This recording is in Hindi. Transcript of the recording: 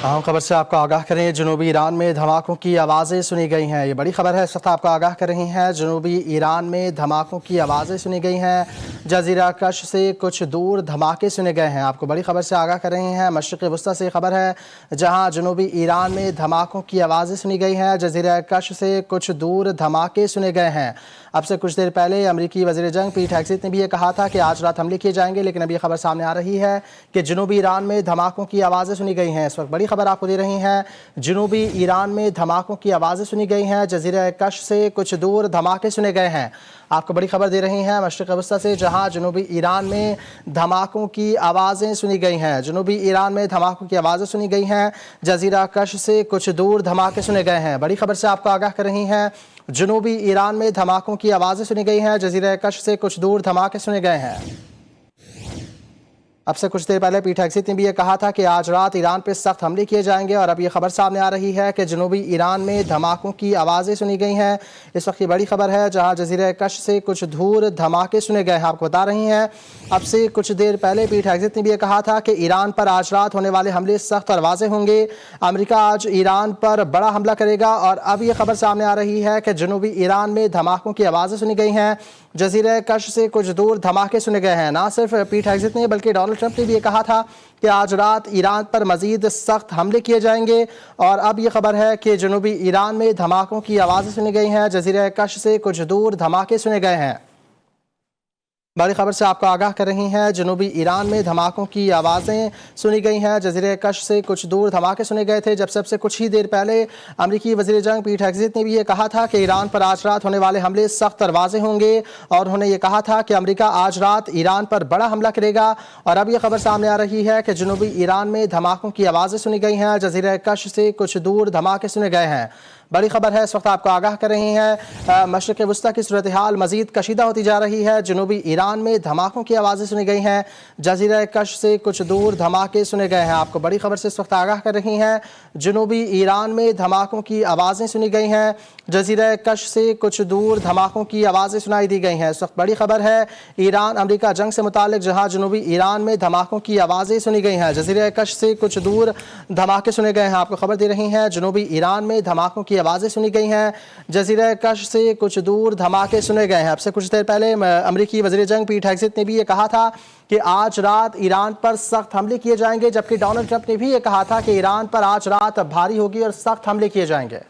अहम खबर से आपको आगाह करें। जनूबी ईरान में धमाकों की आवाज़ें सुनी गई हैं। ये बड़ी खबर है, इस वक्त आपको आगाह कर रही हैं। जनूबी ईरान में धमाकों की आवाज़ें सुनी गई हैं। जजीरा कश से कुछ दूर धमाके सुने गए हैं। आपको बड़ी खबर से आगाह कर रहे हैं। मशरिक़ वस्ता से खबर है, जहां जनूबी ईरान में धमाकों की आवाज़ें सुनी गई हैं। जजीरा कश से कुछ दूर धमाके सुने गए हैं। अब से कुछ देर पहले अमरीकी वज़ीर जंग पीट हेगसेथ ने भी ये कहा था कि आज रात हमले किए जाएंगे, लेकिन अब ये खबर सामने आ रही है कि जनूबी ईरान में धमाकों की आवाज़ें सुनी गई हैं। इस वक्त बड़ी खबर आपको दे रही हैं। जनूबी ईरान में धमाकों की आवाज़ें सुनी गई हैं। जजीरा कश से कुछ दूर धमाके सुने गए हैं। आपको बड़ी खबर दे रही हैं मशरिक़ वस्ता से, जहां जनूबी ईरान में धमाकों की आवाज़ें सुनी गई हैं। जनूबी ईरान में धमाकों की आवाज़ें सुनी गई हैं। जजीरा कश से कुछ दूर धमाके सुने गए हैं। बड़ी खबर से आपको आगाह कर रही हैं। जनूबी ईरान में धमाकों की आवाज़ें सुनी गई हैं। जजीरा कश से कुछ दूर धमाके सुने गए हैं। अब से कुछ देर पहले पीट हेगसेथ ने भी ये कहा था कि आज रात ईरान पर सख्त हमले किए जाएंगे, और अब ये खबर सामने आ रही है कि जनूबी ईरान में धमाकों की आवाज़ें सुनी गई हैं। इस वक्त की बड़ी खबर है, जहां जजीरा कश से कुछ दूर धमाके सुने गए हैं। आपको बता रही हैं, अब से कुछ देर पहले पीट हेगसेथ ने भी ये कहा था कि ईरान पर आज रात होने वाले हमले सख्त और वाज़ेह होंगे। अमेरिका आज ईरान पर बड़ा हमला करेगा, और अब ये खबर सामने आ रही है कि जनूबी ईरान में धमाकों की आवाज़ें सुनी गई हैं। जजीरा कश से कुछ दूर धमाके सुने गए हैं। ना सिर्फ पीट हेगसेथ ने, बल्कि डोनाल्ड ट्रंप ने भी ये कहा था कि आज रात ईरान पर मजीद सख्त हमले किए जाएंगे, और अब ये खबर है कि जनूबी ईरान में धमाकों की आवाज़ें सुनी गई हैं। जजीरा कश से कुछ दूर धमाके सुने गए हैं। बड़ी खबर से आपको आगाह कर रही हैं। जनूबी ईरान में धमाकों की आवाज़ें सुनी गई हैं। जजीरा कश से कुछ दूर धमाके सुने गए थे, जब से कुछ ही देर पहले अमरीकी वज़ीर जंग पीट हेगसेथ ने भी ये कहा था कि ईरान पर आज रात होने वाले हमले सख्त और वाज़ेह होंगे, और उन्होंने ये कहा था कि अमरीका आज रात ईरान पर बड़ा हमला करेगा। और अब ये खबर सामने आ रही है कि जनूबी ईरान में धमाकों की आवाज़ें सुनी गई हैं। जजीरा कश से कुछ दूर धमाके सुने गए हैं। बड़ी खबर है, इस वक्त आपको आगाह कर रही हैं। मशरिक़ वस्ता की सूरत हाल मजीद कशीदा होती जा रही है। जनूबी ईरान में धमाकों की आवाज़ें सुनी गई हैं। जजीरा कश से कुछ दूर धमाके सुने गए हैं। आपको बड़ी खबर से इस वक्त आगाह कर रही हैं। जनूबी ईरान में धमाकों की आवाज़ें सुनी गई हैं। जजीरा कश से कुछ दूर धमाकों की आवाज़ें सुनाई दी गई हैं। इस वक्त बड़ी खबर है ईरान अमरीका जंग से मुतालिक, जहां जनूबी ईरान में धमाकों की आवाज़ें सुनी गई हैं। जजीरा कश से कुछ दूर धमाके सुने गए हैं। आपको खबर दे रही हैं, जनूबी ईरान में धमाकों की आवाज़ें सुनी गई हैं। जजीरा कश से कुछ दूर धमाके सुने गए हैं। अब से कुछ देर पहले अमरीकी वज़ीर जंग पीट हेगसेथ ने भी ये कहा था कि आज रात ईरान पर सख्त हमले किए जाएंगे, जबकि डोनाल्ड ट्रंप ने भी ये कहा था कि ईरान पर आज रात भारी होगी और सख्त हमले किए जाएंगे।